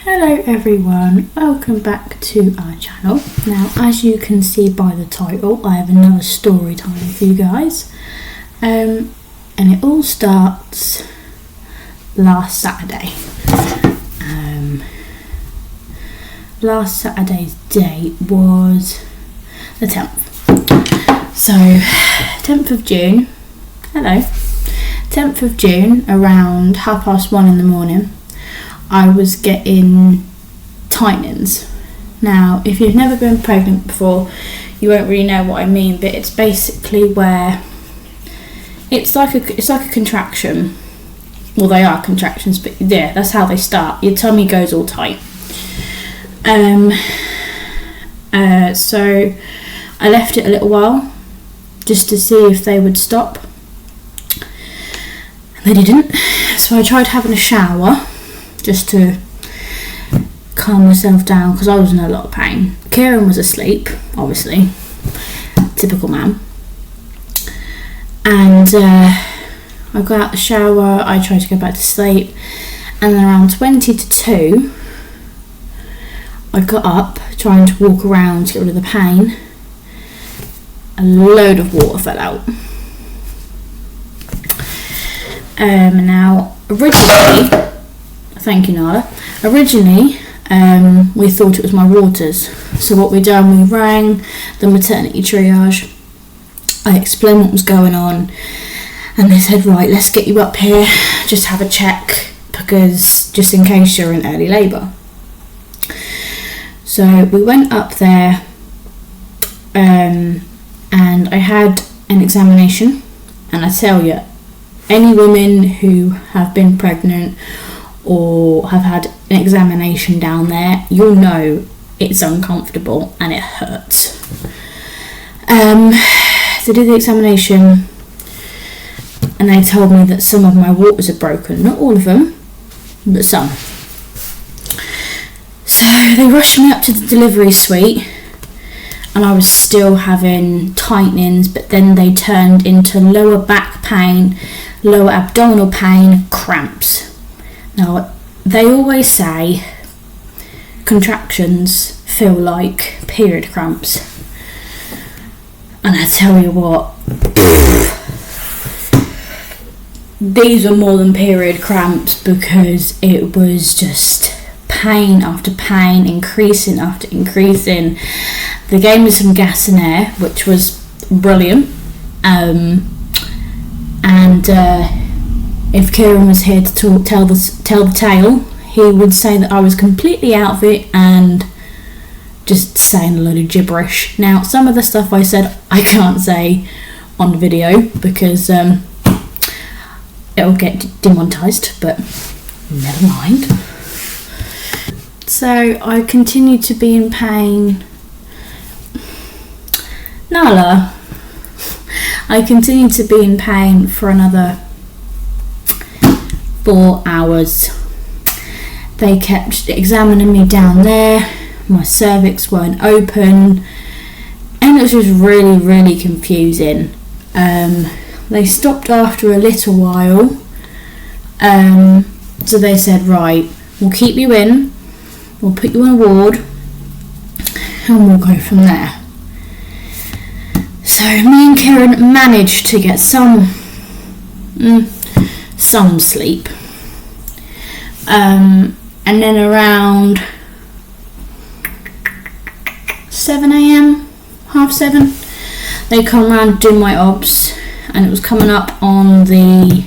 Hello everyone, welcome back to our channel. Now, as you can see by the title, I have another story time for you guys. And it all starts last Saturday. Last Saturday's date was the 10th. So, 10th of June, 10th of June, around 1:30 in the morning, I was getting tightenings. Now, if you've never been pregnant before, you won't really know what I mean, but it's basically where it's like a contraction. Well, they are contractions, but yeah, that's how they start. Your tummy goes all tight. So I left it a little while just to see if they would stop. They didn't. So I tried having a shower just to calm myself down because I was in a lot of pain. Kieran was asleep, obviously, typical man. And I got out the shower, I tried to go back to sleep, and then around 20 to 2, I got up trying to walk around to get rid of the pain. A load of water fell out. Now, originally, thank you, Nala. Originally, we thought it was my waters. So what we done, we rang the maternity triage. I explained what was going on, and they said, right, let's get you up here, just have a check, because just in case you're in early labour. So we went up there, and I had an examination, and I tell you, any women who have been pregnant or have had an examination down there, you'll know it's uncomfortable and it hurts. So I did the examination, and they told me that some of my waters are broken. Not all of them, but some. So they rushed me up to the delivery suite, and I was still having tightenings, but then they turned into lower back pain, lower abdominal pain, cramps. Now, they always say contractions feel like period cramps. And I tell you what, these are more than period cramps, because it was just pain after pain, increasing after increasing. They gave me some gas and air, which was brilliant. If Kieran was here to tell the tale, he would say that I was completely out of it and just saying a load of gibberish. Now, some of the stuff I said I can't say on the video because it'll get demonetized, but never mind. So I continued to be in pain. Nala, I continued to be in pain for another 4 hours. They kept examining me down there. My cervix weren't open, and it was just really, really confusing. They stopped after a little while. So they said, right, we'll keep you in, we'll put you on a ward, and we'll go from there. So me and Kieran managed to get some sleep. And then around 7 a.m, 7:30, they come round to do my obs, and it was coming up on the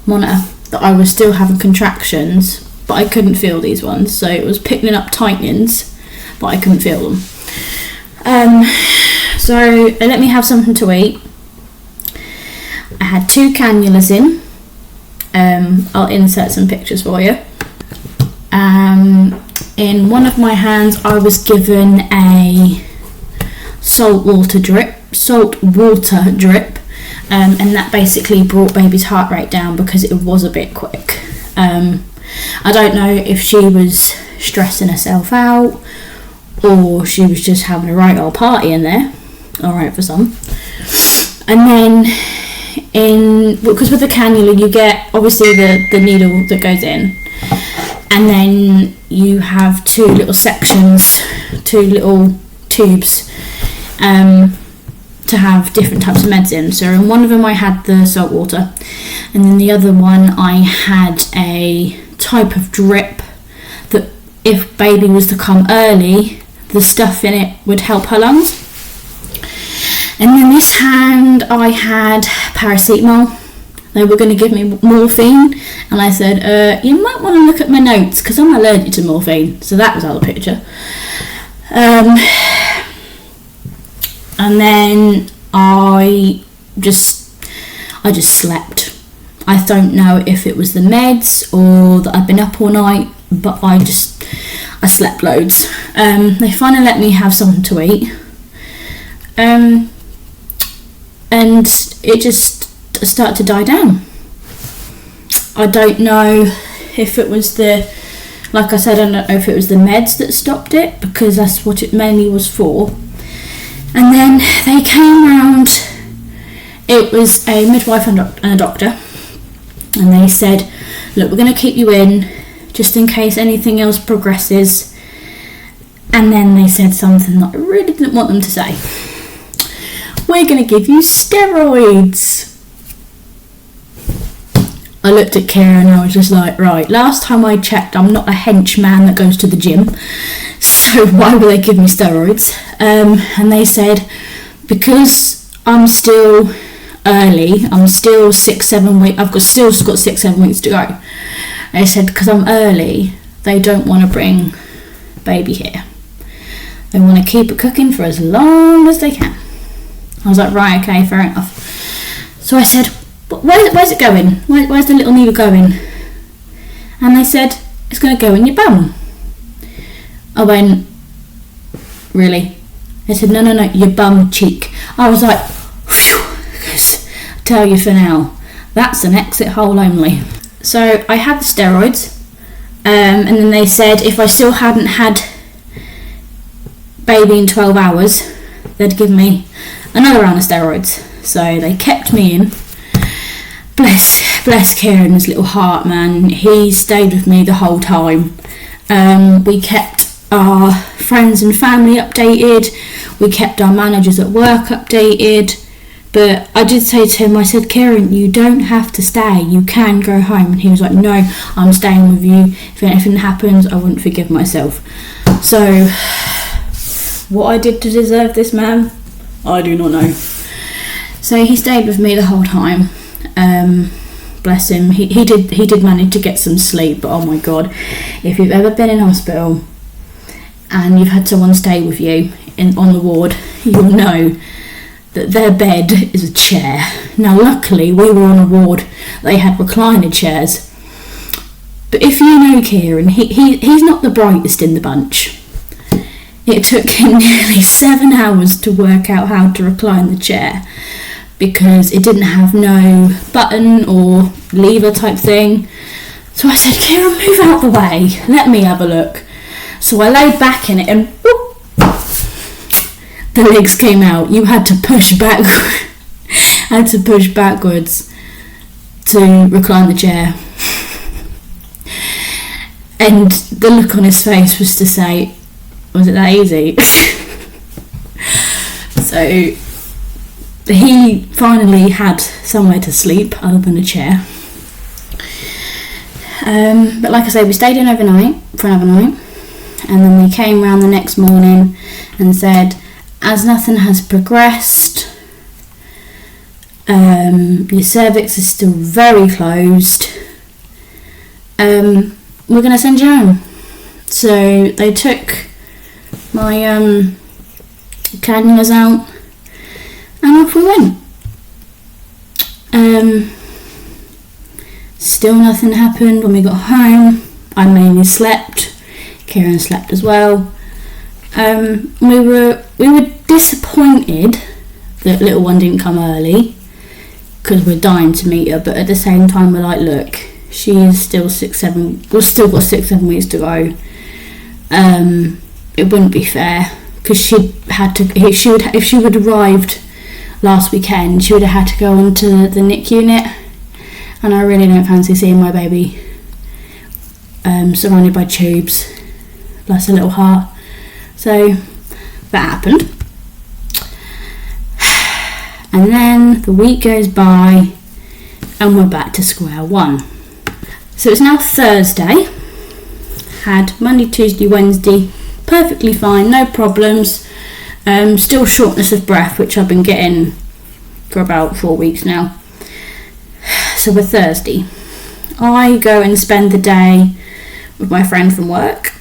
monitor that I was still having contractions, but I couldn't feel these ones. So it was picking up tightenings, but I couldn't feel them. So they let me have something to eat. I had 2 cannulas in. I'll insert some pictures for you. In one of my hands, I was given a salt water drip, and that basically brought baby's heart rate down because it was a bit quick. I don't know if she was stressing herself out or she was just having a right old party in there. Alright for some. And then because with the cannula you get obviously the needle that goes in, and then you have two little sections, two little tubes, to have different types of meds in. So in one of them I had the salt water, and then the other one I had a type of drip that if baby was to come early, the stuff in it would help her lungs. And in this hand I had paracetamol. They were going to give me morphine, and I said, you might want to look at my notes because I'm allergic to morphine. So that was out of the picture. And then I just slept. I don't know if it was the meds or that I'd been up all night, but I slept loads. They finally let me have something to eat. And it just started to die down. I don't know if it was like I said, I don't know if it was the meds that stopped it, because that's what it mainly was for. And then they came round, it was a midwife and a doctor, and they said, look, we're going to keep you in just in case anything else progresses. And then they said something that I really didn't want them to say. We're going to give you steroids. I looked at Kira and I was just like, right, last time I checked, I'm not a henchman that goes to the gym, so why would they give me steroids? And they said, because I'm still early, I'm still 6-7 weeks, I've still got 6-7 weeks to go. They said, because I'm early, they don't want to bring baby here. They want to keep it cooking for as long as they can. I was like, right, okay, fair enough. So I said, where's it going? Where's the little needle going? And they said, it's going to go in your bum. I went, really? They said, no, your bum cheek. I was like, phew, I tell you for now, that's an exit hole only. So I had the steroids, and then they said if I still hadn't had baby in 12 hours, they'd give me another round of steroids. So they kept me in. Bless Kieran's little heart, man. He stayed with me the whole time. We kept our friends and family updated. We kept our managers at work updated. But I did say to him, I said, Kieran, you don't have to stay. You can go home. And he was like, no, I'm staying with you. If anything happens, I wouldn't forgive myself. So, what I did to deserve this man, I do not know. So he stayed with me the whole time. Bless him. He did manage to get some sleep, but oh my god, if you've ever been in hospital and you've had someone stay with you on the ward, you'll know that their bed is a chair. Now luckily we were on a ward, they had recliner chairs, but if you know Kieran, he's not the brightest in the bunch. It took him nearly 7 hours to work out how to recline the chair, because it didn't have no button or lever type thing. So I said, Kieran, move out the way, let me have a look. So I laid back in it and whoop, the legs came out. You had to push back, backwards to recline the chair. And the look on his face was to say, was it that easy? So he finally had somewhere to sleep other than a chair. But like I say, we stayed in overnight for another night, and then we came round the next morning and said, as nothing has progressed, your cervix is still very closed, we're going to send you home. So they took my cannulas out and off we went. Still nothing happened when we got home. I mainly slept. Kieran slept as well. We were disappointed that little one didn't come early, because we're dying to meet her, but at the same time we're like, look, she is still we've still got 6-7 weeks to go. It wouldn't be fair, because if she would have arrived last weekend, she would have had to go onto the NIC unit, and I really don't fancy seeing my baby surrounded by tubes bless her little heart. So that happened. And then the week goes by and we're back to square one. So it's now Thursday. Had Monday, Tuesday, Wednesday, perfectly fine, no problems. Still shortness of breath, which I've been getting for about 4 weeks now. So we're Thursday. I go and spend the day with my friend from work.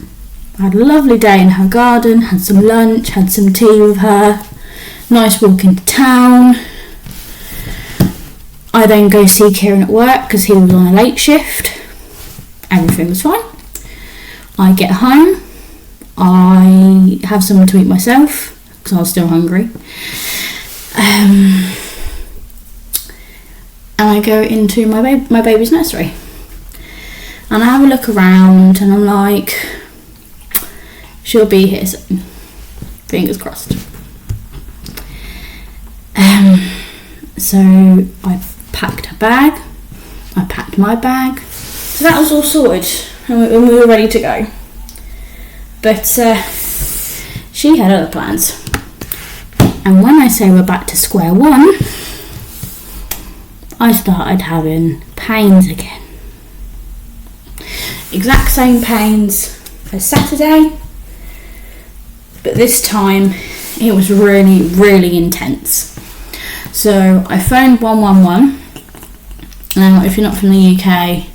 I had a lovely day in her garden, had some lunch, had some tea with her. Nice walk into town. I then go see Kieran at work because he was on a late shift. Everything was fine. I get home. I have something to eat myself because I was still hungry. And I go into my baby's nursery. And I have a look around and I'm like, she'll be here soon. Fingers crossed. So I packed her bag. I packed my bag. So that was all sorted and we were ready to go. But she had other plans. And when I say we're back to square one, I started having pains again. Exact same pains as Saturday, but this time it was really, really intense. So I phoned 111. Now, if you're not from the UK,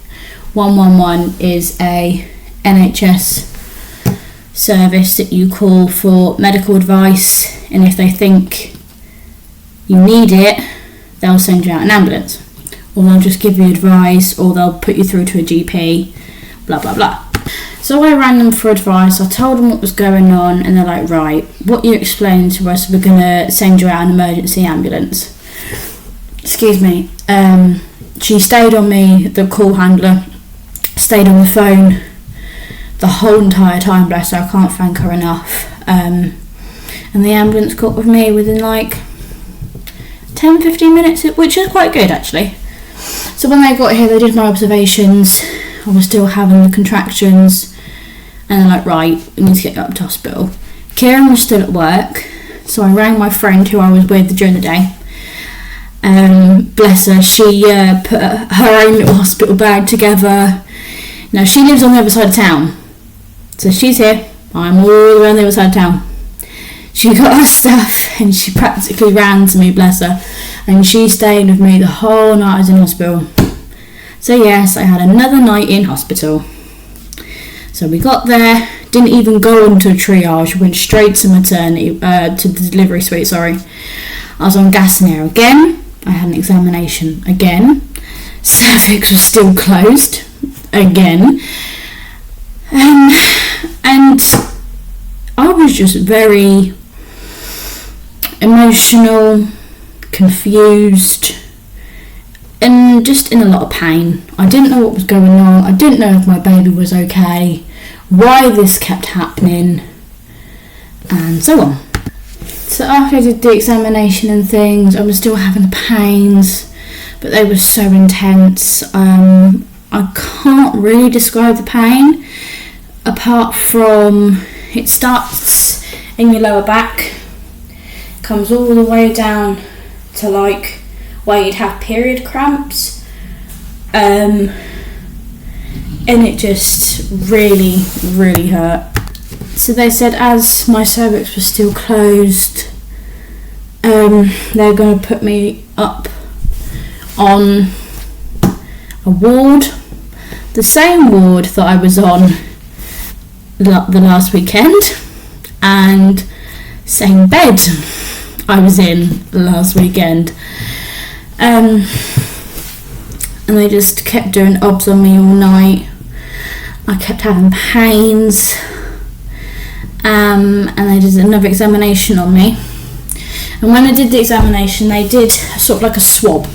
111 is a NHS service that you call for medical advice, and if they think you need it, they'll send you out an ambulance, or they'll just give you advice, or they'll put you through to a GP, blah blah blah. So I rang them for advice. I told them what was going on, and they're like, right, what you explained to us, we're going to send you out an emergency ambulance. Excuse me. She stayed on me, the call handler stayed on the phone the whole entire time, bless her, I can't thank her enough. And the ambulance got with me within like 10-15 minutes, which is quite good actually. So when they got here, they did my observations. I was still having the contractions, and they're like, right, we need to get you up to hospital. Kieran was still at work, so I rang my friend who I was with during the day. Bless her, she put her own little hospital bag together. Now she lives on the other side of town, so she's here, I'm all the way on the other side of town. She got her stuff and she practically ran to me, bless her, and she stayed with me the whole night I was in hospital. So yes, I had another night in hospital. So we got there, didn't even go into a triage, went straight to maternity, to the delivery suite, sorry. I was on gas and air again. I had an examination again. Cervix was still closed again. And I was just very emotional, confused, and just in a lot of pain. I didn't know what was going on. I didn't know if my baby was okay, why this kept happening, and so on. So after I did the examination and things, I was still having the pains, but they were so intense. I can't really describe the pain, apart from it starts in your lower back, comes all the way down to like where you'd have period cramps, and it just really, really hurt. So they said as my cervix was still closed, they're going to put me up on a ward, the same ward that I was on the last weekend, and same bed I was in last weekend. And they just kept doing obs on me all night. I kept having pains. And they did another examination on me. And when they did the examination, they did sort of like a swab.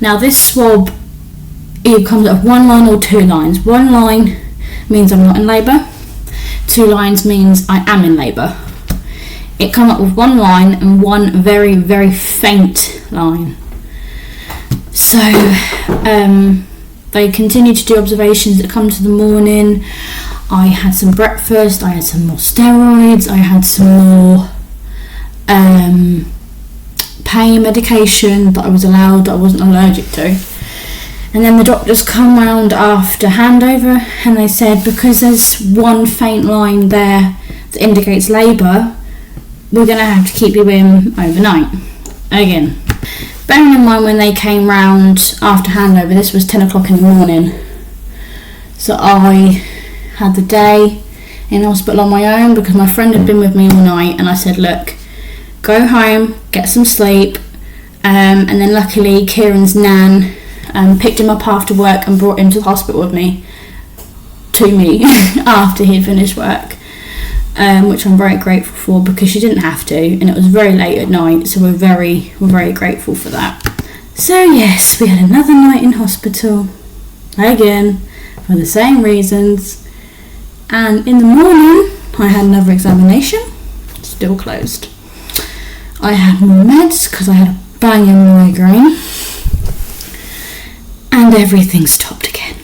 Now this swab either comes up one line or two lines. One line means I'm not in labour. Two lines means I am in labour. It came up with one line and one very, very faint line. So they continued to do observations that come to the morning. I had some breakfast, I had some more steroids, I had some more pain medication that I was allowed, that I wasn't allergic to. And then the doctors come round after handover and they said, because there's one faint line there that indicates labour, we're going to have to keep you in overnight. Again, bearing in mind when they came round after handover, this was 10 o'clock in the morning. So I had the day in hospital on my own because my friend had been with me all night, and I said, look, go home, get some sleep. And then luckily Kieran's nan picked him up after work and brought him to the hospital with me, after he'd finished work, which I'm very grateful for because she didn't have to, and it was very late at night, so we're very grateful for that. So yes, we had another night in hospital, again, for the same reasons, and in the morning I had another examination, still closed. I had more meds because I had a banging migraine, and everything stopped again.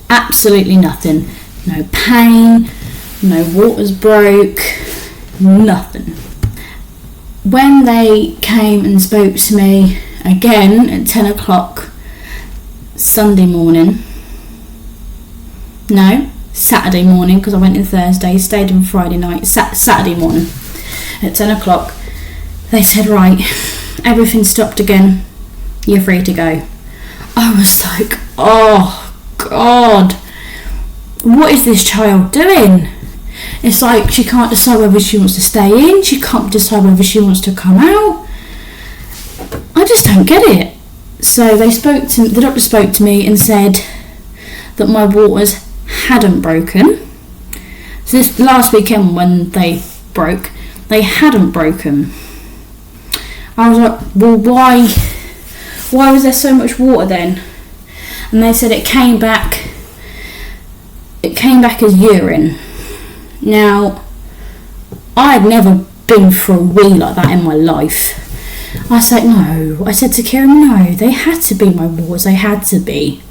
Absolutely nothing. No pain, no waters broke, nothing. When they came and spoke to me again at 10 o'clock Saturday morning, because I went in Thursday, stayed in Friday night, Saturday morning at 10 o'clock, they said, right, everything stopped again, you're free to go. I was like, oh God, what is this child doing? It's like she can't decide whether she wants to stay in, she can't decide whether she wants to come out. I just don't get it. So the doctor spoke to me and said that my waters hadn't broken. So this last weekend when they broke, they hadn't broken. I was like, well, why was there so much water then? And they said it came back as urine. Now, I had never been for a wee like that in my life. I said, no. I said to Kieran, no, they had to be my waters, they had to be.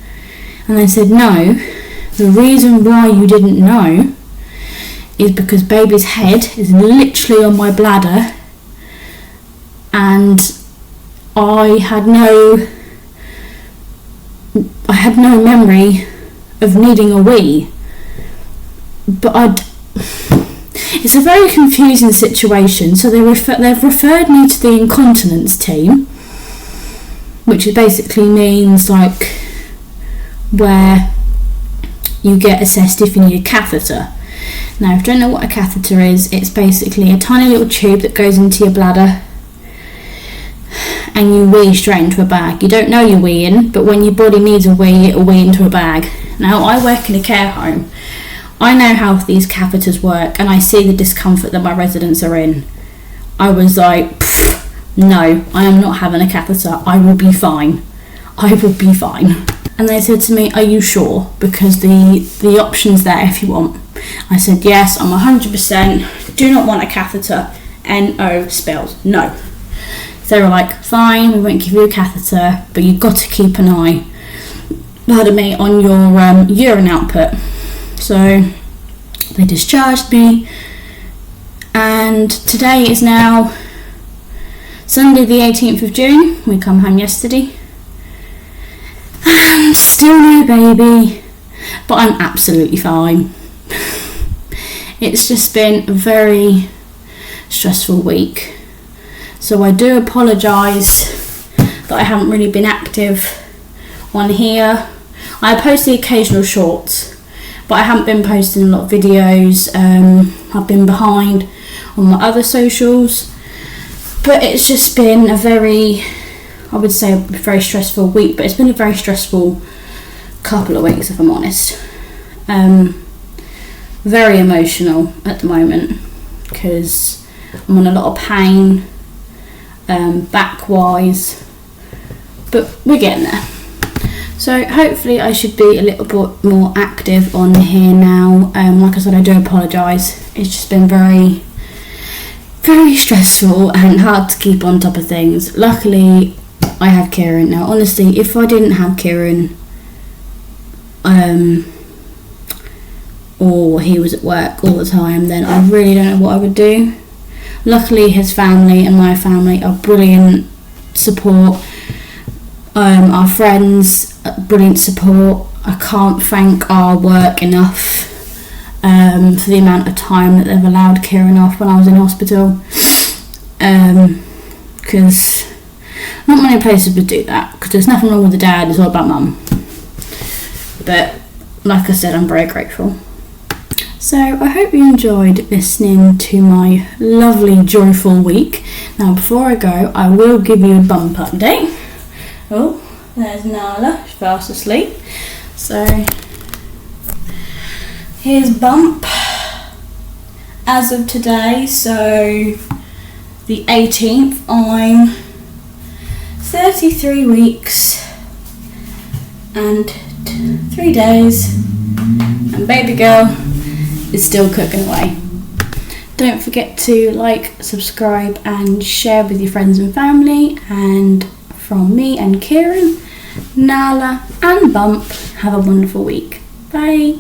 And they said, no, the reason why you didn't know is because baby's head is literally on my bladder, and I had no memory of needing a wee. But it's a very confusing situation. So they've referred me to the incontinence team, which basically means like where you get assessed if you need a catheter. Now, if you don't know what a catheter is, it's basically a tiny little tube that goes into your bladder and you wee straight into a bag. You don't know you're weeing, but when your body needs a wee, it'll wee into a bag. Now, I work in a care home. I know how these catheters work, and I see the discomfort that my residents are in. I was like, no, I am not having a catheter. I will be fine. I will be fine. And they said to me, are you sure? Because the option's there if you want. I said, yes, I'm 100%. Do not want a catheter. N-O spelled no. So they were like, fine, we won't give you a catheter, but you've got to keep an eye, pardon me, on your urine output. So they discharged me, and today is now Sunday the 18th of June. We come home yesterday, and still no baby, but I'm absolutely fine. It's just been a very stressful week, so I do apologise that I haven't really been active on here. I post the occasional shorts, but I haven't been posting a lot of videos. I've been behind on my other socials, but it's just been a very stressful week, but it's been a very stressful couple of weeks, if I'm honest. Very emotional at the moment because I'm in a lot of pain, back wise, but we're getting there. So hopefully I should be a little bit more active on here now. Like I said, I do apologise. It's just been very, very stressful and hard to keep on top of things. Luckily, I have Kieran. Now, honestly, if I didn't have Kieran, or he was at work all the time, then I really don't know what I would do. Luckily his family and my family are brilliant support. Our friends, brilliant support. I can't thank our work enough for the amount of time that they've allowed Kieran off when I was in hospital, because not many places would do that, because there's nothing wrong with the dad, it's all about mum. But like I said, I'm very grateful. So I hope you enjoyed listening to my lovely joyful week. Now before I go, I will give you a bump update. Oh, there's Nala, she's fast asleep. So here's Bump as of today, so the 18th. I'm 33 weeks and 3 days, and baby girl is still cooking away. Don't forget to like, subscribe and share with your friends and family. And from me and Kieran, Nala and Bump, have a wonderful week. Bye.